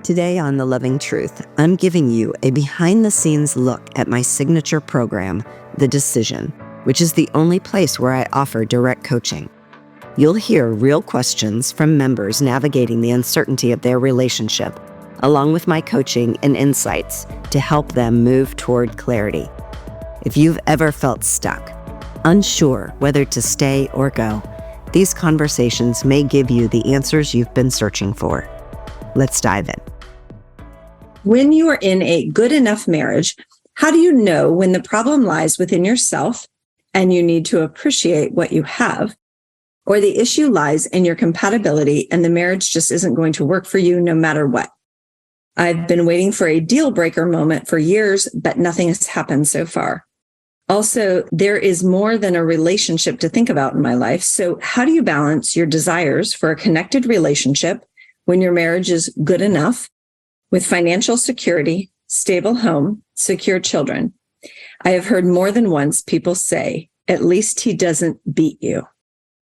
Today on The Loving Truth, I'm giving you a behind-the-scenes look at my signature program, The Decision, which is the only place where I offer direct coaching. You'll hear real questions from members navigating the uncertainty of their relationship, along with my coaching and insights to help them move toward clarity. If you've ever felt stuck, unsure whether to stay or go, these conversations may give you the answers you've been searching for. Let's dive in. When you are in a good enough marriage, how do you know when the problem lies within yourself and you need to appreciate what you have, or the issue lies in your compatibility and the marriage just isn't going to work for you no matter what? I've been waiting for a deal breaker moment for years, but nothing has happened so far. Also, there is more than a relationship to think about in my life. So how do you balance your desires for a connected relationship when your marriage is good enough, with financial security, stable home, secure children? I have heard more than once people say, at least he doesn't beat you.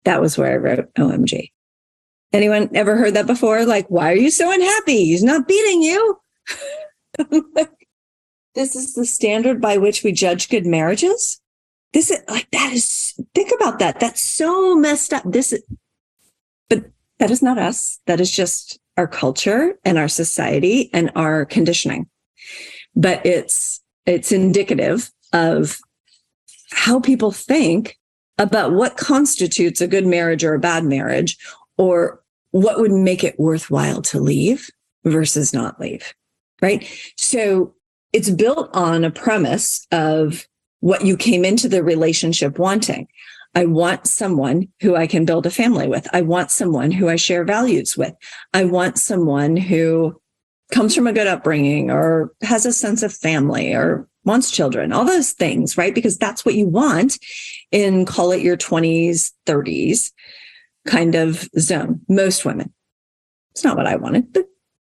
That was where I wrote OMG. Anyone ever heard that before? Like, why are you so unhappy? He's not beating you. This is the standard by which we judge good marriages. Think about that. That's so messed up. But that is not us. That is just our culture and our society and our conditioning. But it's indicative of how people think about what constitutes a good marriage or a bad marriage, or what would make it worthwhile to leave versus not leave, right? So it's built on a premise of what you came into the relationship wanting. I want someone who I can build a family with. I want someone who I share values with. I want someone who comes from a good upbringing or has a sense of family or wants children, all those things, right? Because that's what you want in, call it your 20s, 30s kind of zone. Most women. It's not what I wanted, but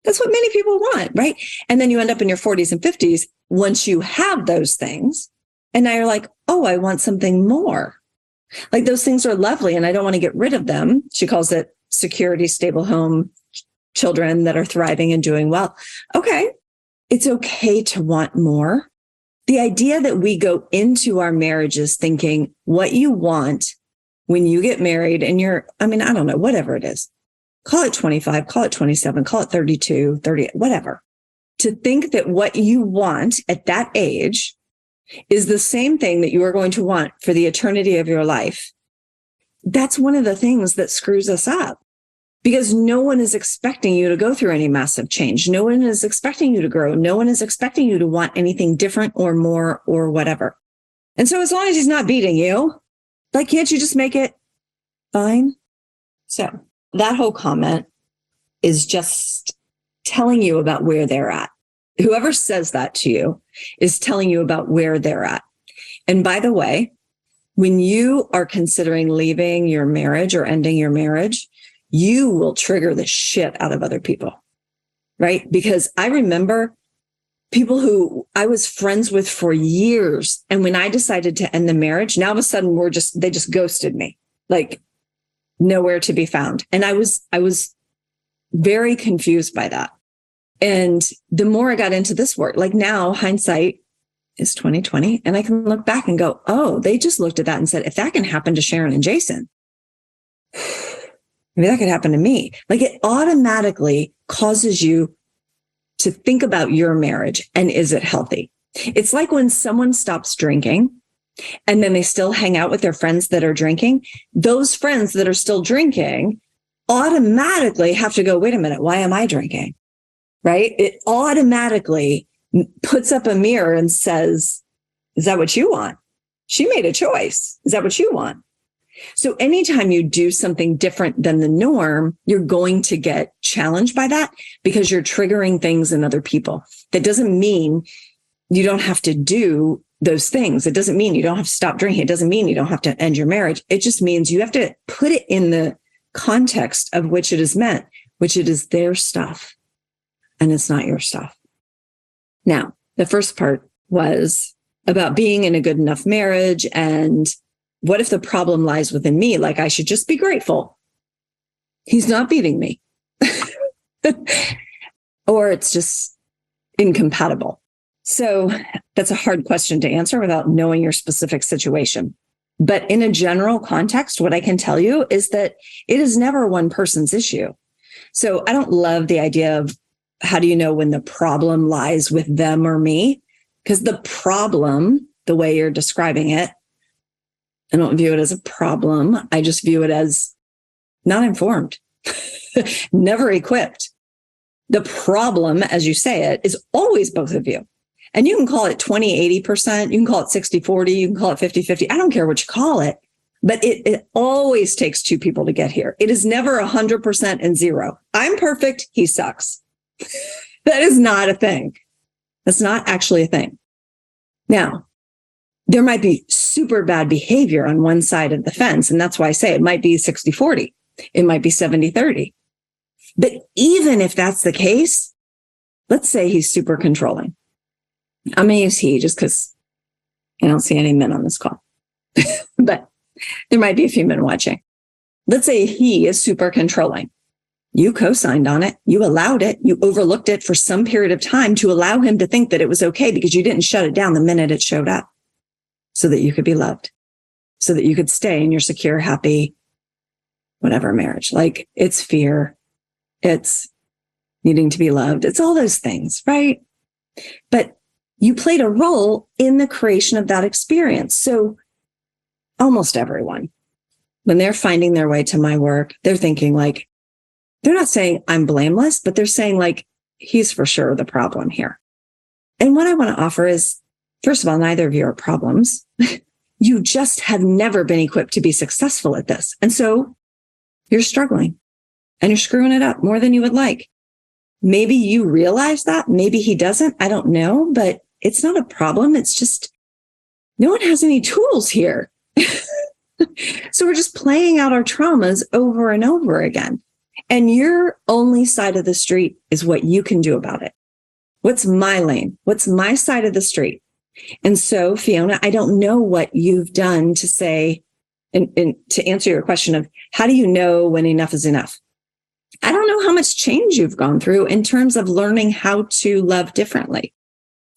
that's what many people want, right? And then you end up in your 40s and 50s once you have those things. And now you're like, oh, I want something more. Like, those things are lovely and I don't want to get rid of them. She calls it security, stable home, children that are thriving and doing well. Okay. It's okay to want more. The idea that we go into our marriages thinking what you want when you get married and I don't know, whatever it is, call it 25, call it 27, call it 32, 30, whatever. To think that what you want at that age is the same thing that you are going to want for the eternity of your life. That's one of the things that screws us up, because no one is expecting you to go through any massive change. No one is expecting you to grow. No one is expecting you to want anything different or more or whatever. And so as long as he's not beating you, like, can't you just make it fine? So that whole comment is just telling you about where they're at. Whoever says that to you is telling you about where they're at. And by the way, when you are considering leaving your marriage or ending your marriage, you will trigger the shit out of other people, right? Because I remember people who I was friends with for years. And when I decided to end the marriage, now all of a sudden they just ghosted me, like nowhere to be found. And I was very confused by that. And the more I got into this work, like, now hindsight is 2020, and I can look back and go, oh, they just looked at that and said, if that can happen to Sharon and Jason, maybe that could happen to me. Like, it automatically causes you to think about your marriage and is it healthy? It's like when someone stops drinking and then they still hang out with their friends that are drinking. Those friends that are still drinking automatically have to go, wait a minute, why am I drinking? Right? It automatically puts up a mirror and says, is that what you want? She made a choice. Is that what you want? So anytime you do something different than the norm, you're going to get challenged by that because you're triggering things in other people. That doesn't mean you don't have to do those things. It doesn't mean you don't have to stop drinking. It doesn't mean you don't have to end your marriage. It just means you have to put it in the context of which it is meant, which it is their stuff and it's not your stuff. Now, the first part was about being in a good enough marriage, and what if the problem lies within me? Like, I should just be grateful. He's not beating me. or it's just incompatible. So that's a hard question to answer without knowing your specific situation. But in a general context, what I can tell you is that it is never one person's issue. So I don't love the idea of how do you know when the problem lies with them or me? Because the problem, the way you're describing it, I don't view it as a problem. I just view it as not informed, never equipped. The problem, as you say it, is always both of you. And you can call it 20, 80%. You can call it 60, 40. You can call it 50, 50. I don't care what you call it, but it always takes two people to get here. It is never 100% and zero. I'm perfect. He sucks. That is not a thing. That's not actually a thing. Now, there might be super bad behavior on one side of the fence. And that's why I say it might be 60, 40. It might be 70, 30. But even if that's the case, let's say he's super controlling. I'm going to use he just because I don't see any men on this call, but there might be a few men watching. Let's say he is super controlling. You co-signed on it. You allowed it. You overlooked it for some period of time to allow him to think that it was okay because you didn't shut it down the minute it showed up so that you could be loved, so that you could stay in your secure, happy, whatever marriage. Like it's fear. It's needing to be loved. It's all those things, right? But you played a role in the creation of that experience. So almost everyone, when they're finding their way to my work, they're thinking like, they're not saying I'm blameless, but they're saying like, he's for sure the problem here. And what I want to offer is, first of all, neither of you are problems. You just have never been equipped to be successful at this. And so you're struggling and you're screwing it up more than you would like. Maybe you realize that. Maybe he doesn't. I don't know, but it's not a problem. It's just no one has any tools here. So we're just playing out our traumas over and over again. And your only side of the street is what you can do about it. What's my lane? What's my side of the street? And so, Fiona, I don't know what you've done to say, and to answer your question of how do you know when enough is enough? I don't know how much change you've gone through in terms of learning how to love differently.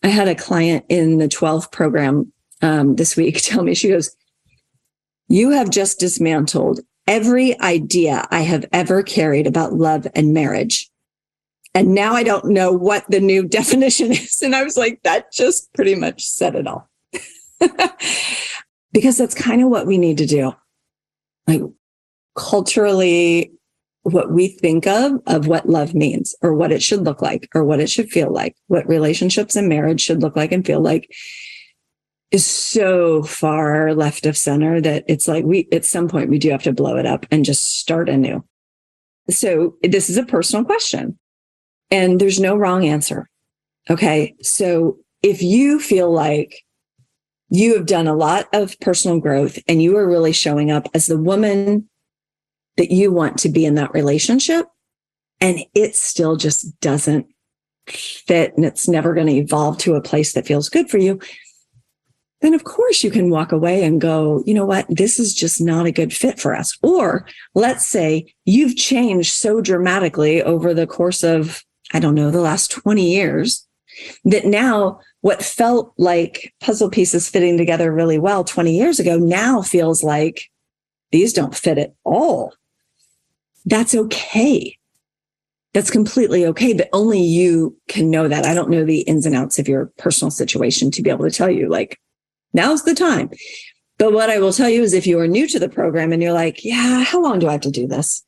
I had a client in the 12 program this week tell me, she goes, you have just dismantled every idea I have ever carried about love and marriage. And now I don't know what the new definition is. And I was like, that just pretty much said it all. Because that's kind of what we need to do. Like culturally, what we think of what love means or what it should look like or what it should feel like, what relationships and marriage should look like and feel like is so far left of center that it's like at some point we do have to blow it up and just start anew. So this is a personal question and there's no wrong answer. Okay. So if you feel like you have done a lot of personal growth and you are really showing up as the woman that you want to be in that relationship, and it still just doesn't fit and it's never going to evolve to a place that feels good for you, then of course you can walk away and go, you know what, this is just not a good fit for us. Or let's say you've changed so dramatically over the course of, I don't know, the last 20 years that now what felt like puzzle pieces fitting together really well 20 years ago now feels like these don't fit at all. That's okay. That's completely okay, but only you can know that. I don't know the ins and outs of your personal situation to be able to tell you, like, now's the time. But what I will tell you is if you are new to the program and you're like, yeah, how long do I have to do this?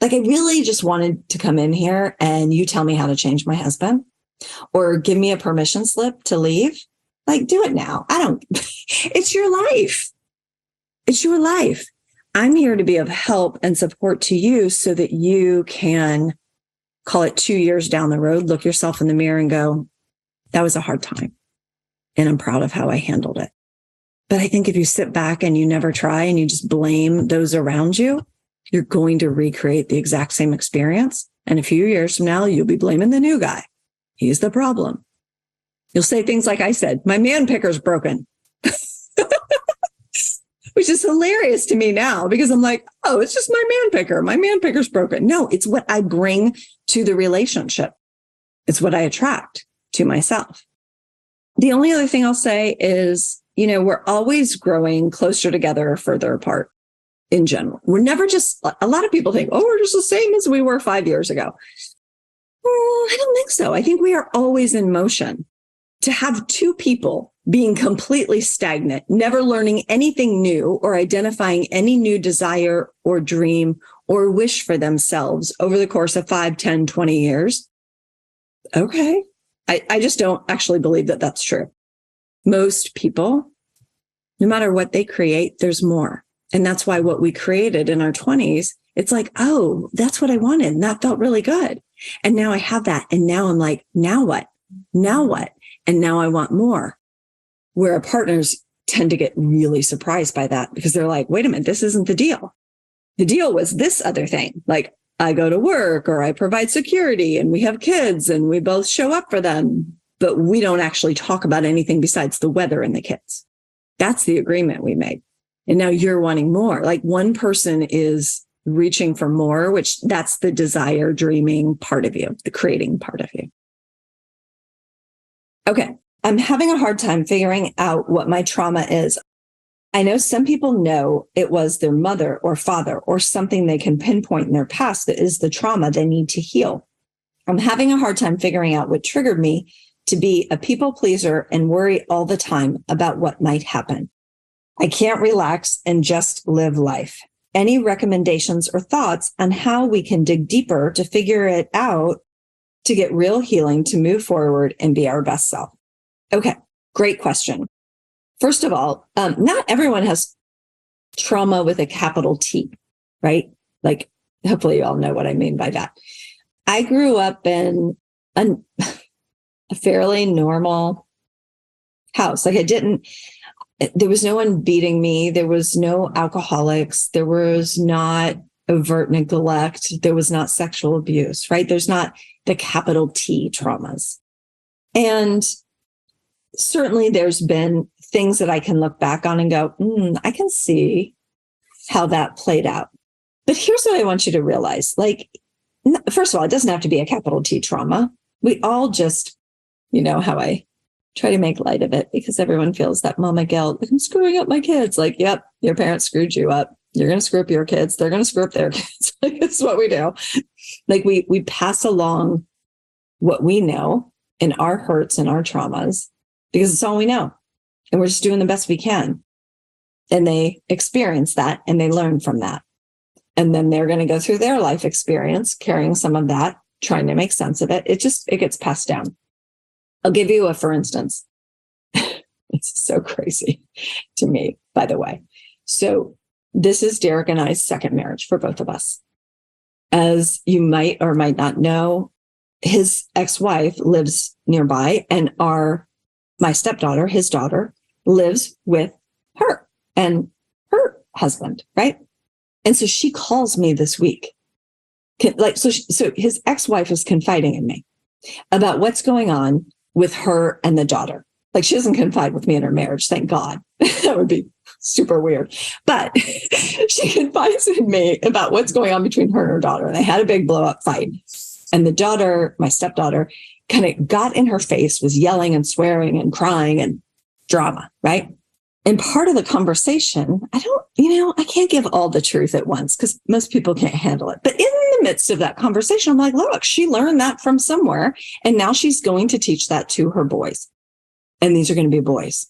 Like, I really just wanted to come in here and you tell me how to change my husband or give me a permission slip to leave. Like, do it now. It's your life. It's your life. I'm here to be of help and support to you so that you can, call it 2 years down the road, look yourself in the mirror and go, that was a hard time. And I'm proud of how I handled it. But I think if you sit back and you never try and you just blame those around you, you're going to recreate the exact same experience. And a few years from now, you'll be blaming the new guy. He's the problem. You'll say things like I said, my man picker's broken. Which is hilarious to me now because I'm like, oh, it's just my man picker. My man picker's broken. No, it's what I bring to the relationship. It's what I attract to myself. The only other thing I'll say is, we're always growing closer together or further apart in general. We're never just, a lot of people think, we're just the same as we were 5 years ago. I don't think so. I think we are always in motion. To have two people being completely stagnant, never learning anything new or identifying any new desire or dream or wish for themselves over the course of 5, 10, 20 years. Okay. I just don't actually believe that that's true. Most people, no matter what they create, there's more. And that's why what we created in our 20s, it's like, that's what I wanted. And that felt really good. And now I have that. And now I'm like, now what? Now what? And now I want more. Where our partners tend to get really surprised by that because they're like, wait a minute, this isn't the deal. The deal was this other thing. Like I go to work or I provide security and we have kids and we both show up for them, but we don't actually talk about anything besides the weather and the kids. That's the agreement we made. And now you're wanting more. Like one person is reaching for more, which that's the desire, dreaming part of you, the creating part of you. Okay. I'm having a hard time figuring out what my trauma is. I know some people know it was their mother or father or something they can pinpoint in their past that is the trauma they need to heal. I'm having a hard time figuring out what triggered me to be a people pleaser and worry all the time about what might happen. I can't relax and just live life. Any recommendations or thoughts on how we can dig deeper to figure it out to get real healing, to move forward and be our best self? Okay, great question. First of all, not everyone has trauma with a capital T, right? Like, hopefully you all know what I mean by that. I grew up in a fairly normal house. Like there was no one beating me. There was no alcoholics. There was not overt neglect. There was not sexual abuse, right? There's not the capital T traumas. And certainly there's been things that I can look back on and go, I can see how that played out. But here's what I want you to realize. Like, first of all, it doesn't have to be a capital T trauma. We all just, how I try to make light of it because everyone feels that mama guilt. Like, I'm screwing up my kids. Like, yep, your parents screwed you up. You're going to screw up your kids. They're going to screw up their kids. Like, this is what we do. Like we pass along what we know in our hurts and our traumas because it's all we know. And we're just doing the best we can. And they experience that and they learn from that. And then they're going to go through their life experience, carrying some of that, trying to make sense of it. It gets passed down. I'll give you for instance. It's so crazy to me, by the way. So this is Derek and I's second marriage for both of us. As you might or might not know, his ex-wife lives nearby and my stepdaughter, his daughter, lives with her and her husband, right? And so she calls me this week. So his ex-wife is confiding in me about what's going on with her and the daughter. Like, she doesn't confide with me in her marriage, thank God. That would be super weird. But she confides in me about what's going on between her and her daughter. And they had a big blow up fight. And the daughter, my stepdaughter, kind of got in her face, was yelling and swearing and crying and drama, right? And part of the conversation, I can't give all the truth at once because most people can't handle it. But in the midst of that conversation, I'm like, look, she learned that from somewhere. And now she's going to teach that to her boys. And these are going to be boys.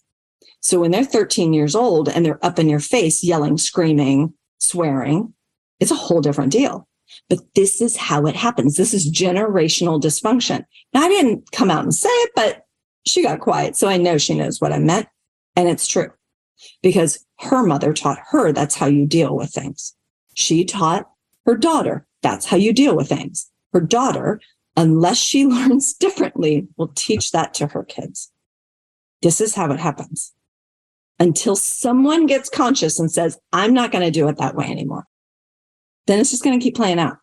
So when they're 13 years old and they're up in your face, yelling, screaming, swearing, it's a whole different deal. But this is how it happens. This is generational dysfunction. Now, I didn't come out and say it, but she got quiet. So I know she knows what I meant. And it's true because her mother taught her that's how you deal with things. She taught her daughter that's how you deal with things. Her daughter, unless she learns differently, will teach that to her kids. This is how it happens. Until someone gets conscious and says, I'm not going to do it that way anymore. Then it's just going to keep playing out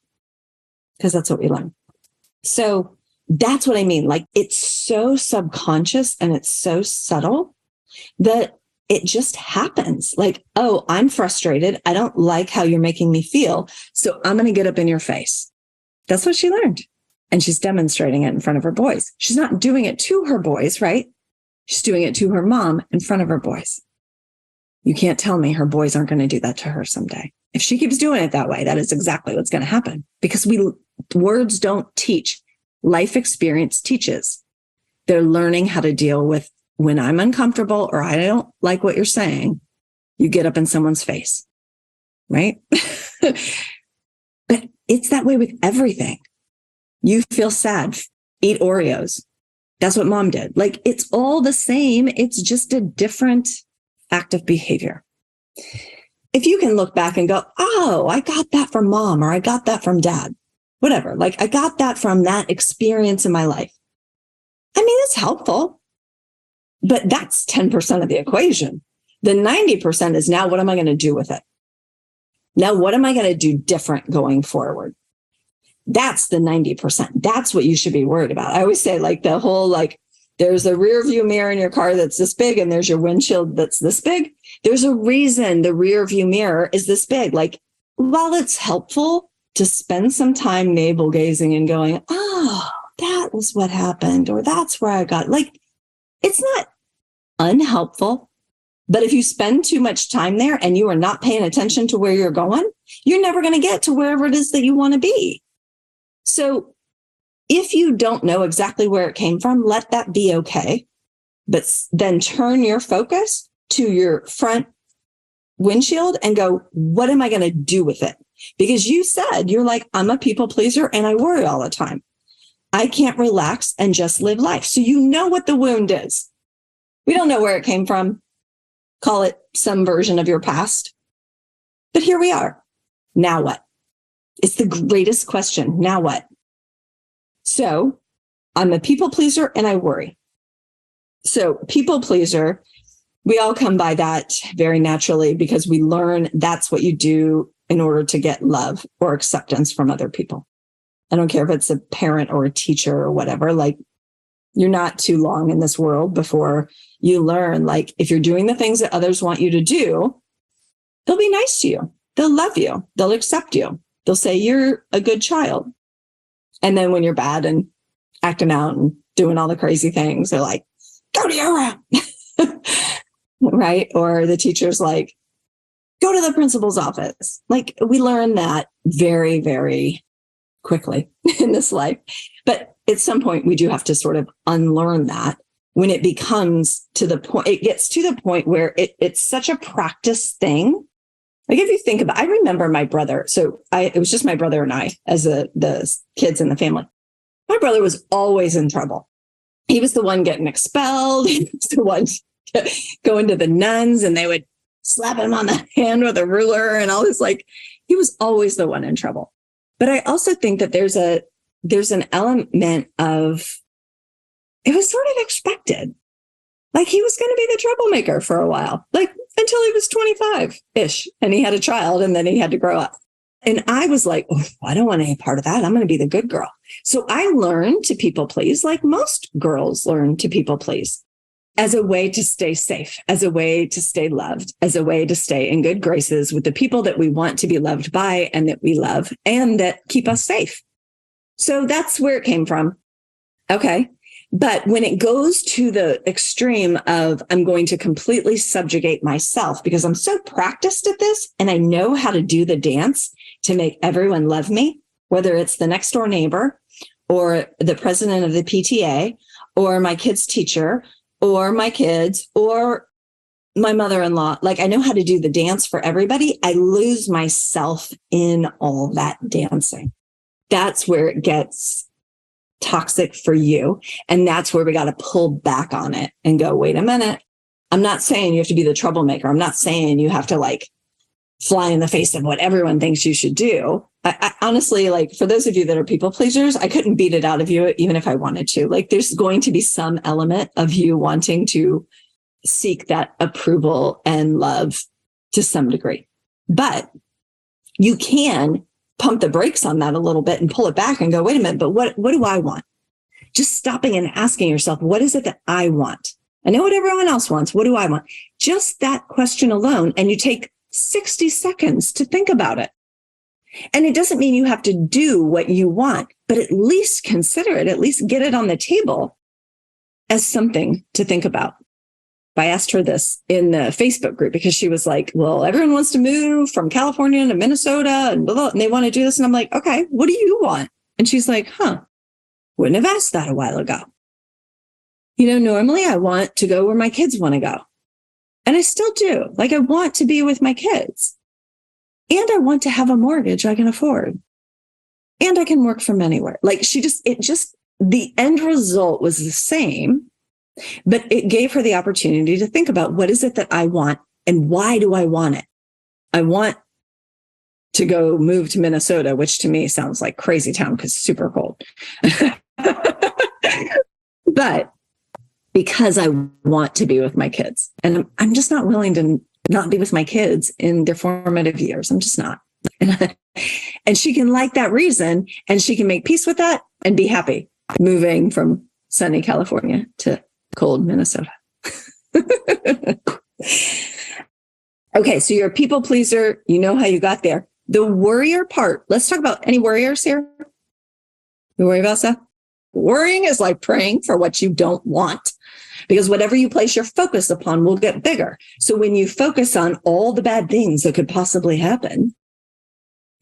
because that's what we learn. So that's what I mean. Like, it's so subconscious and it's so subtle that it just happens. Like, oh, I'm frustrated. I don't like how you're making me feel. So I'm going to get up in your face. That's what she learned. And she's demonstrating it in front of her boys. She's not doing it to her boys, right? She's doing it to her mom in front of her boys. You can't tell me her boys aren't going to do that to her someday. If she keeps doing it that way, that is exactly what's going to happen, because words don't teach. Life experience teaches. They're learning how to deal with when I'm uncomfortable or I don't like what you're saying, you get up in someone's face, right? But it's that way with everything. You feel sad, eat Oreos. That's what mom did. Like, it's all the same. It's just a different act of behavior. If you can look back and go, oh, I got that from mom, or I got that from dad, whatever. Like, I got that from that experience in my life. I mean, it's helpful, but that's 10% of the equation. The 90% is, now what am I going to do with it? Now, what am I going to do different going forward? That's the 90%. That's what you should be worried about. I always say, like, the whole, like, there's a rear view mirror in your car that's this big, and there's your windshield that's this big. There's a reason the rear view mirror is this big. Like, while it's helpful to spend some time navel gazing and going, oh, that was what happened, or that's where I got, like, it's not unhelpful. But if you spend too much time there and you are not paying attention to where you're going, you're never going to get to wherever it is that you want to be. So if you don't know exactly where it came from, let that be okay. But then turn your focus to your front windshield and go, what am I going to do with it? Because you said, you're like, I'm a people pleaser and I worry all the time. I can't relax and just live life. So you know what the wound is. We don't know where it came from. Call it some version of your past. But here we are. Now what? It's the greatest question. Now what? So I'm a people pleaser and I worry. So people pleaser, we all come by that very naturally because we learn that's what you do in order to get love or acceptance from other people. I don't care if it's a parent or a teacher or whatever, like, you're not too long in this world before you learn, like, if you're doing the things that others want you to do, they'll be nice to you. They'll love you. They'll accept you. They'll say you're a good child. And then when you're bad and acting out and doing all the crazy things, they're like, go to your room. Right? Or the teacher's like, go to the principal's office. Like, we learn that very, very quickly in this life. But at some point, we do have to sort of unlearn that when it becomes to the point, it gets to the point where it's such a practice thing. Like, if you think about, I remember my brother. So it was just my brother and I as the kids in the family. My brother was always in trouble. He was the one getting expelled. He was the one going to the nuns and they would slap him on the hand with a ruler and all this. Like, he was always the one in trouble. But I also think that there's an element of, it was sort of expected. Like, he was going to be the troublemaker for a while, like until he was 25-ish and he had a child and then he had to grow up. And I was like, oh, I don't want any part of that. I'm going to be the good girl. So I learned to people please, like most girls learn to people please, as a way to stay safe, as a way to stay loved, as a way to stay in good graces with the people that we want to be loved by and that we love and that keep us safe. So that's where it came from. Okay. But when it goes to the extreme of, I'm going to completely subjugate myself because I'm so practiced at this and I know how to do the dance to make everyone love me, whether it's the next door neighbor or the president of the PTA or my kid's teacher or my kids or my mother-in-law, like, I know how to do the dance for everybody. I lose myself in all that dancing. That's where it gets toxic for you. And that's where we got to pull back on it and go, wait a minute. I'm not saying you have to be the troublemaker. I'm not saying you have to, like, fly in the face of what everyone thinks you should do. I honestly, like, for those of you that are people pleasers, I couldn't beat it out of you, even if I wanted to. Like, there's going to be some element of you wanting to seek that approval and love to some degree, but you can pump the brakes on that a little bit and pull it back and go, wait a minute, but what do I want? Just stopping and asking yourself, what is it that I want? I know what everyone else wants. What do I want? Just that question alone. And you take 60 seconds to think about it. And it doesn't mean you have to do what you want, but at least consider it, at least get it on the table as something to think about. I asked her this in the Facebook group because she was like, well, everyone wants to move from California to Minnesota and blah, blah, and they want to do this. And I'm like, okay, what do you want? And she's like, wouldn't have asked that a while ago. Normally I want to go where my kids want to go. And I still do. Like, I want to be with my kids. And I want to have a mortgage I can afford. And I can work from anywhere. Like, the end result was the same, but it gave her the opportunity to think about, what is it that I want and why do I want it? I want to go move to Minnesota, which to me sounds like crazy town because it's super cold. But because I want to be with my kids, and I'm just not willing to not be with my kids in their formative years. I'm just not. And she can like that reason, and she can make peace with that and be happy moving from sunny California to cold Minnesota. Okay, so you're a people pleaser. You know how you got there. The worrier part. Let's talk about any worriers here. You worry about stuff? Worrying is like praying for what you don't want, because whatever you place your focus upon will get bigger. So when you focus on all the bad things that could possibly happen,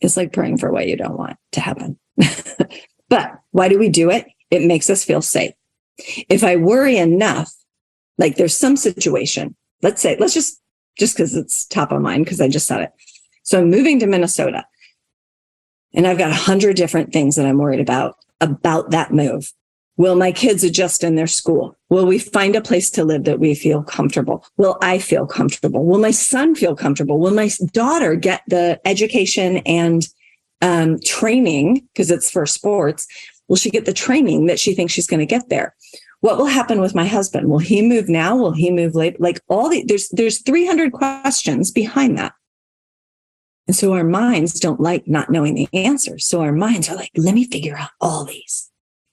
it's like praying for what you don't want to happen. But why do we do it? It makes us feel safe. If I worry enough, like there's some situation, let's just because it's top of mind, because I just said it. So I'm moving to Minnesota and I've got 100 different things that I'm worried about that move. Will my kids adjust in their school? Will we find a place to live that we feel comfortable? Will I feel comfortable? Will my son feel comfortable? Will my daughter get the education and training, because it's for sports? Will she get the training that she thinks she's going to get there? What will happen with my husband? Will he move now? Will he move later? Like there's 300 questions behind that. And so our minds don't like not knowing the answers. So our minds are like, let me figure out all these.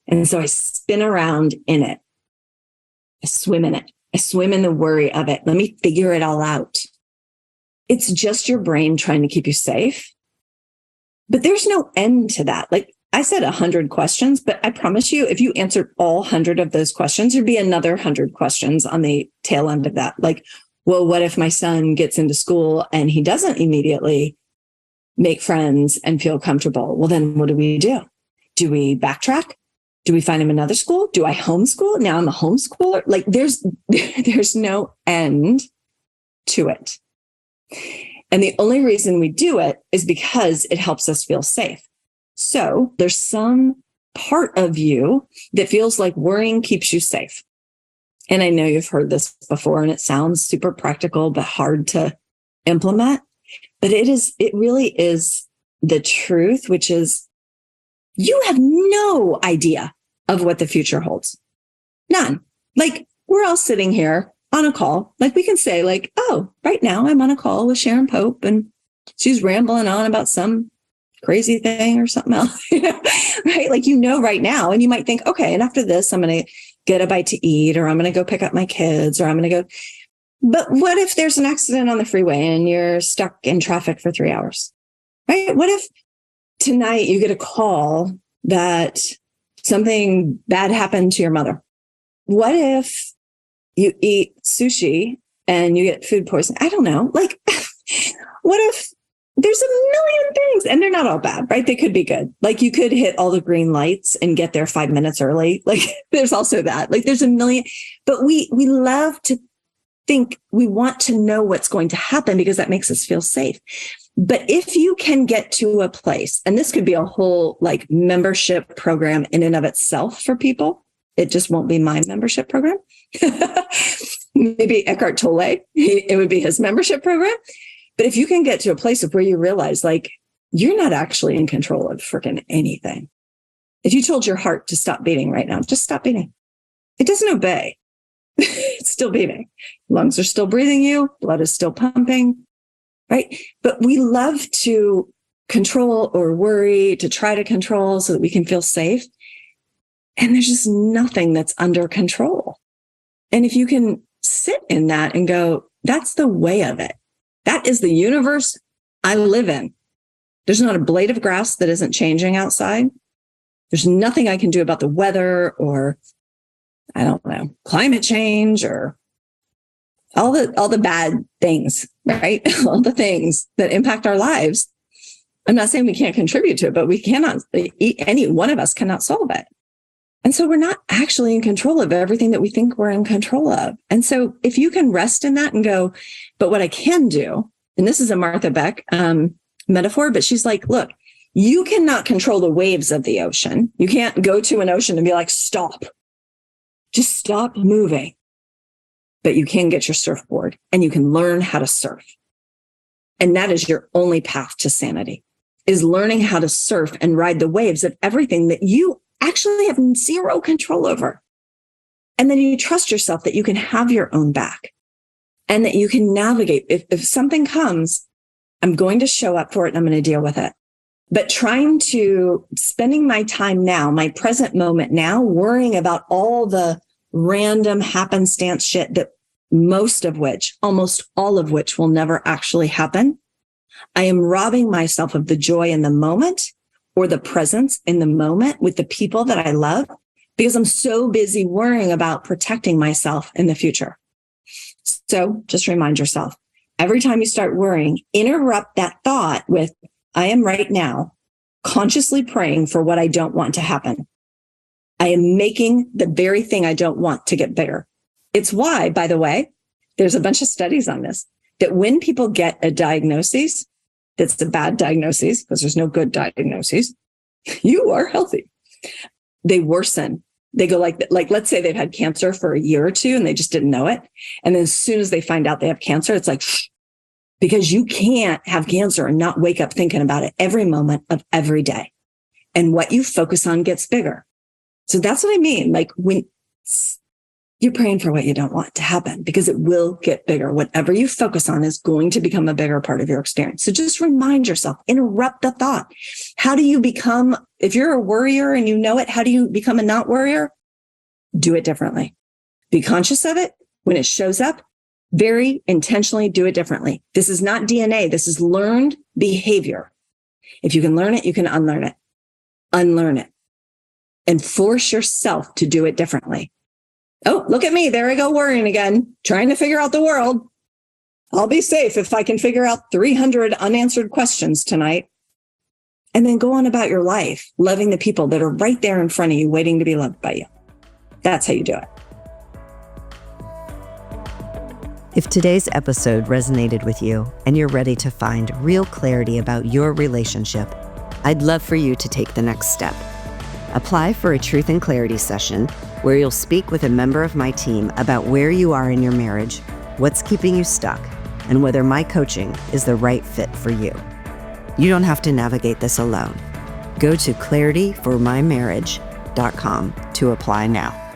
And so I spin around in it. I swim in it. I swim in the worry of it. Let me figure it all out. It's just your brain trying to keep you safe. But there's no end to that. Like I said, 100 questions, but I promise you, if you answered all 100 of those questions, there'd be another 100 questions on the tail end of that. Like, well, what if my son gets into school and he doesn't immediately make friends and feel comfortable? Well, then what do we do? Do we backtrack? Do we find him another school? Do I homeschool? Now I'm a homeschooler. Like there's no end to it. And the only reason we do it is because it helps us feel safe. So there's some part of you that feels like worrying keeps you safe. And I know you've heard this before and it sounds super practical, but hard to implement. But it really is the truth, which is you have no idea of what the future holds. None. Like we're all sitting here on a call. Like we can say like, oh, right now I'm on a call with Sharon Pope and she's rambling on about some crazy thing or something else, right? Like, right now, and you might think, okay, and after this, I'm going to get a bite to eat, or I'm going to go pick up my kids, or I'm going to go. But what if there's an accident on the freeway and you're stuck in traffic for 3 hours, right? What if tonight you get a call that something bad happened to your mother? What if you eat sushi and you get food poisoning? I don't know. Like, what if there's a million things and they're not all bad, right? They could be good. Like you could hit all the green lights and get there 5 minutes early. Like there's also that. Like there's a million, but we love to think we want to know what's going to happen because that makes us feel safe. But if you can get to a place, and this could be a whole like membership program in and of itself for people, it just won't be my membership program. Maybe Eckhart Tolle, it would be his membership program. But if you can get to a place of where you realize like you're not actually in control of freaking anything. If you told your heart to stop beating right now, just stop beating. It doesn't obey. It's still beating. Lungs are still breathing you. Blood is still pumping. Right. But we love to control or worry, to try to control so that we can feel safe. And there's just nothing that's under control. And if you can sit in that and go, that's the way of it. That is the universe I live in. There's not a blade of grass that isn't changing outside. There's nothing I can do about the weather or, I don't know, climate change or all the bad things, right? All the things that impact our lives. I'm not saying we can't contribute to it, but we cannot, any one of us cannot solve it. And so we're not actually in control of everything that we think we're in control of. And so if you can rest in that and go, but what I can do, and this is a Martha Beck metaphor, but she's like, look, you cannot control the waves of the ocean. You can't go to an ocean and be like, stop, just stop moving. But you can get your surfboard and you can learn how to surf. And that is your only path to sanity, is learning how to surf and ride the waves of everything that you actually have zero control over. And then you trust yourself that you can have your own back and that you can navigate. If something comes, I'm going to show up for it and I'm going to deal with it. But spending my time now, my present moment now, worrying about all the random happenstance shit that almost all of which will never actually happen. I am robbing myself of the joy in the moment or the presence in the moment with the people that I love because I'm so busy worrying about protecting myself in the future. So just remind yourself, every time you start worrying, interrupt that thought with, I am right now consciously praying for what I don't want to happen. I am making the very thing I don't want to get bigger. It's why, by the way, there's a bunch of studies on this, that when people get a diagnosis, that's a bad diagnosis because there's no good diagnoses, you are healthy. They worsen. They go like, let's say they've had cancer for a year or two and they just didn't know it. And then as soon as they find out they have cancer, it's like, because you can't have cancer and not wake up thinking about it every moment of every day. And what you focus on gets bigger. So that's what I mean. Like when you're praying for what you don't want to happen, because it will get bigger. Whatever you focus on is going to become a bigger part of your experience. So just remind yourself, interrupt the thought. How do you become, if you're a worrier and you know it, how do you become a not worrier? Do it differently. Be conscious of it when it shows up. Very intentionally do it differently. This is not DNA. This is learned behavior. If you can learn it, you can unlearn it. Unlearn it. And force yourself to do it differently. Oh, look at me. There I go worrying again, trying to figure out the world. I'll be safe if I can figure out 300 unanswered questions tonight. And then go on about your life, loving the people that are right there in front of you, waiting to be loved by you. That's how you do it. If today's episode resonated with you and you're ready to find real clarity about your relationship, I'd love for you to take the next step. Apply for a Truth and Clarity session where you'll speak with a member of my team about where you are in your marriage, what's keeping you stuck, and whether my coaching is the right fit for you. You don't have to navigate this alone. Go to clarityformymarriage.com to apply now.